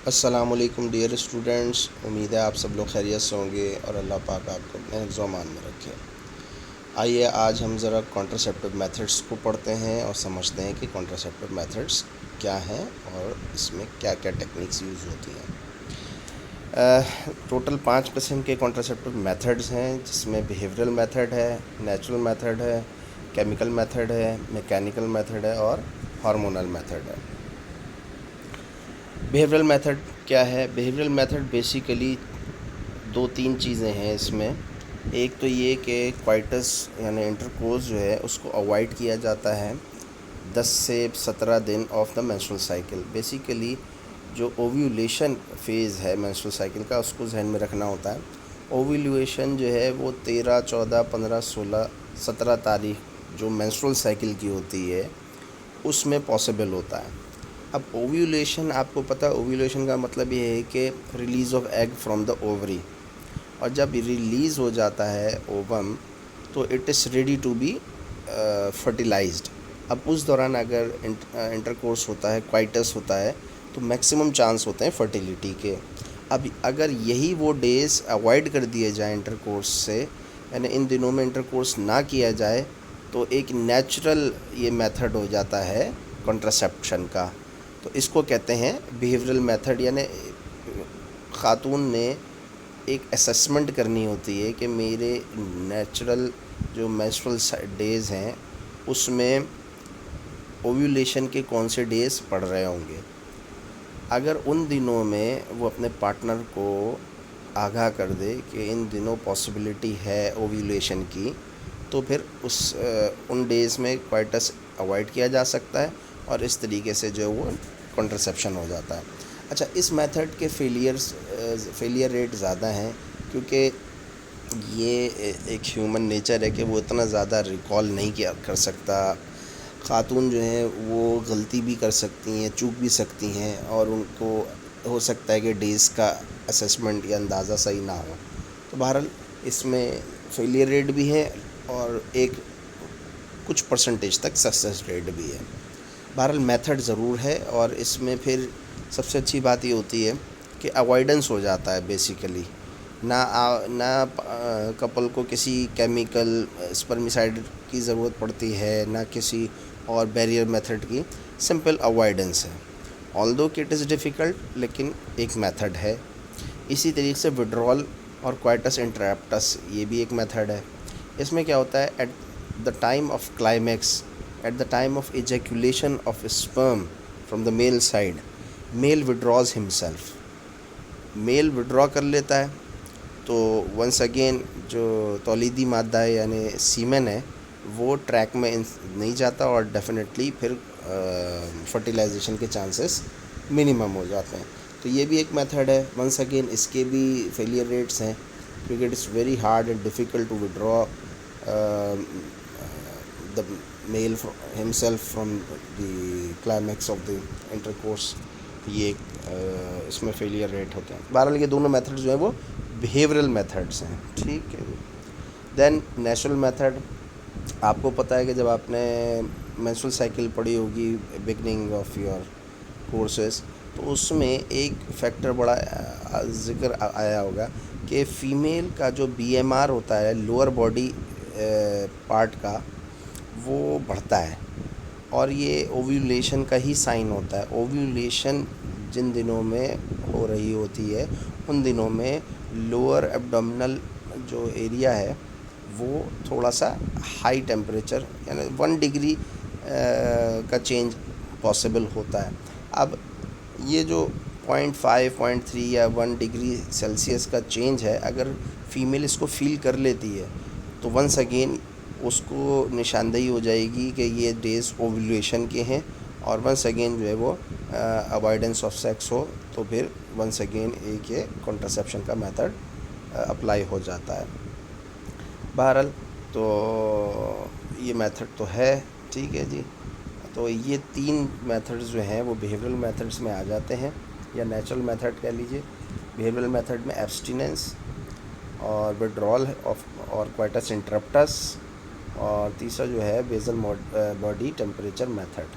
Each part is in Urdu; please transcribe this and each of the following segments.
السلام علیکم ڈیئر اسٹوڈنٹس، امید ہے آپ سب لوگ خیریت سے ہوں گے اور اللہ پاک آپ کو اپنے حفظ و امان میں رکھے۔ آئیے آج ہم ذرا کانٹراسیپٹیو میتھڈس کو پڑھتے ہیں اور سمجھتے ہیں کہ کانٹراسیپٹیو میتھڈس کیا ہیں اور اس میں کیا کیا ٹیکنیکس یوز ہوتی ہیں۔ ٹوٹل 5 قسم کے کانٹراسیپٹیو میتھڈز ہیں، جس میں بیہیورل میتھڈ ہے، نیچرل میتھڈ ہے، کیمیکل میتھڈ ہے، میکینیکل میتھڈ ہے اور ہارمونل میتھڈ ہے۔ بیہیورل میتھڈ کیا ہے؟ بیہیورل میتھڈ بیسیکلی 2-3 چیزیں ہیں اس میں۔ ایک تو یہ کہ کوائٹس یعنی انٹرکورس جو ہے اس کو اوائڈ کیا جاتا ہے 10 سے 17 دن of the menstrual cycle. Basically جو اوویولیشن فیز ہے مینسٹرل سائیکل کا، اس کو ذہن میں رکھنا ہوتا ہے۔ اوویولیشن جو ہے وہ 13، 14، 15، 16، 17 تاریخ جو مینسٹرل سائیکل کی ہوتی ہے اس میں پاسبل ہوتا ہے۔ اب اوویولیشن آپ کو پتہ ہے، اوویولیشن کا مطلب یہ ہے کہ release of egg from the ovary, اور جب ریلیز ہو جاتا ہے اووم تو it is ready to be fertilised. اب اس دوران اگر انٹرکورس ہوتا ہے، کوائٹس ہوتا ہے، تو میکسیمم چانس ہوتے ہیں فرٹیلیٹی کے۔ اب اگر یہی وہ ڈیز اوائڈ کر دیے جائیں انٹرکورس سے، یعنی ان دنوں میں انٹرکورس نہ کیا جائے، تو ایک نیچرل یہ میتھڈ ہو جاتا ہے کنٹراسیپشن کا۔ تو اس کو کہتے ہیں بیہیورل میتھڈ، یعنی خاتون نے ایک اسیسمنٹ کرنی ہوتی ہے کہ میرے نیچرل جو مینسٹرل ڈیز ہیں اس میں اوویولیشن کے کون سے ڈیز پڑ رہے ہوں گے۔ اگر ان دنوں میں وہ اپنے پارٹنر کو آگاہ کر دے کہ ان دنوں پاسبلٹی ہے اوویولیشن کی، تو پھر ان ڈیز میں کوائٹس اوائڈ کیا جا سکتا ہے اور اس طریقے سے جو وہ کنٹرسیپشن ہو جاتا ہے۔ اچھا، اس میتھڈ کے فیلئر ریٹ زیادہ ہیں، کیونکہ یہ ایک ہیومن نیچر ہے کہ وہ اتنا زیادہ ریکال نہیں کر سکتا۔ خاتون جو ہیں وہ غلطی بھی کر سکتی ہیں، چوک بھی سکتی ہیں، اور ان کو ہو سکتا ہے کہ ڈیز کا اسیسمنٹ یا اندازہ صحیح نہ ہو۔ تو بہرحال اس میں فیلئر ریٹ بھی ہے اور کچھ پرسنٹیج تک سکسیس ریٹ بھی ہے۔ بہرحال میتھڈ ضرور ہے، اور اس میں پھر سب سے اچھی بات یہ ہوتی ہے کہ اوائڈنس ہو جاتا ہے بیسیکلی۔ نہ کپل کو کسی کیمیکل اسپرمیسائڈ کی ضرورت پڑتی ہے، نہ کسی اور بیریئر میتھڈ کی، سمپل اوائڈنس ہے۔ آلدو کہ اٹ از ڈیفیکلٹ، لیکن ایک میتھڈ ہے۔ اسی طریقے سے وڈرول اور کوائٹس انٹرپٹس، یہ بھی ایک میتھڈ ہے۔ اس میں کیا ہوتا ہے، at the time of climax, at the time of ejaculation of sperm from the male side, male withdraws himself، male withdraw کر لیتا ہے، تو ونس اگین جو تولیدی مادہ ہے یعنی سیمن ہے وہ ٹریک میں نہیں جاتا، اور ڈیفینیٹلی پھر فرٹیلائزیشن کے چانسز منیمم ہو جاتے ہیں۔ تو یہ بھی ایک میتھڈ ہے۔ ونس اگین اس کے بھی فیلئر ریٹس ہیں، کیونکہ it is very hard and difficult to withdraw the male himself from the climax of the intercourse. یہ اس میں فیلئر ریٹ ہوتے ہیں۔ بہرحال یہ دونوں میتھڈ جو ہیں وہ بیہیورل میتھڈس ہیں، ٹھیک ہے۔ دین نیچرل میتھڈ، آپ کو پتہ ہے کہ جب آپ نے مینسٹرل سائیکل پڑھی ہوگی بگننگ آف یور کورسز، تو اس میں ایک فیکٹر بڑا ذکر آیا ہوگا کہ فیمیل کا جو BMR ہوتا ہے لوور باڈی پارٹ کا، وہ بڑھتا ہے، اور یہ اوویولیشن کا ہی سائن ہوتا ہے۔ اوویولیشن جن دنوں میں ہو رہی ہوتی ہے ان دنوں میں لوور ایبڈومنل جو ایریا ہے وہ تھوڑا سا ہائی ٹیمپریچر، یعنی 1 ڈگری کا چینج پاسبل ہوتا ہے۔ اب یہ جو 0.5، 0.3 یا 1 ڈگری سیلسیس کا چینج ہے، اگر فیمیل اس کو فیل کر لیتی ہے تو ونس اگین اس کو نشاندہی ہو جائے گی کہ یہ ڈیز اوویولیشن کے ہیں، اور ونس اگین جو ہے وہ اوائڈنس آف سیکس ہو، تو پھر ونس اگین ایک یہ کنٹرسیپشن کا میتھڈ اپلائی ہو جاتا ہے۔ بہرحال تو یہ میتھڈ تو ہے، ٹھیک ہے جی۔ تو یہ 3 میتھڈز جو ہیں وہ بیہیورل میتھڈز میں آ جاتے ہیں، یا نیچرل میتھڈ کہہ لیجئے۔ بیہیورل میتھڈ میں ایبسٹیننس اور وڈرول اور کوائٹس انٹرپٹس، اور تیسرا جو ہے بیزل باڈی ٹیمپریچر میتھڈ۔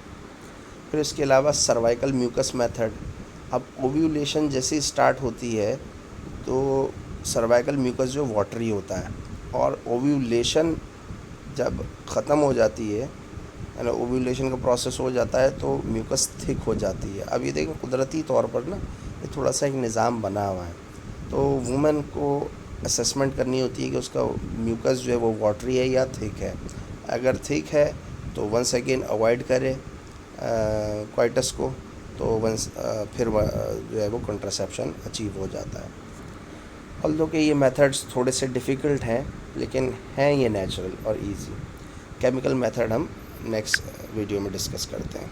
پھر اس کے علاوہ سروائکل میوکس میتھڈ، اب اوویولیشن جیسے اسٹارٹ ہوتی ہے تو سروائیکل میوکس جو واٹری ہوتا ہے، اور اوویولیشن جب ختم ہو جاتی ہے، یعنی اوویولیشن کا پروسیس ہو جاتا ہے تو میوکس تھک ہو جاتی ہے. اب یہ دیکھیں قدرتی طور پر نا یہ تھوڑا سا ایک نظام بنا ہوا ہے، تو وومن کو اسسمنٹ کرنی ہوتی ہے کہ اس کا میوکس جو ہے وہ واٹری ہے یا تھک ہے. اگر تھک ہے تو ونس اگین اوائڈ کرے کوائٹس کو، تو ونس پھر جو ہے وہ کنٹراسیپشن اچیو ہو جاتا ہے. although کہ یہ میتھڈس تھوڑے سے ڈیفیکلٹ ہیں لیکن ہیں یہ نیچرل اور ایزی. کیمیکل میتھڈ ہم نیکسٹ ویڈیو میں ڈسکس کرتے ہیں.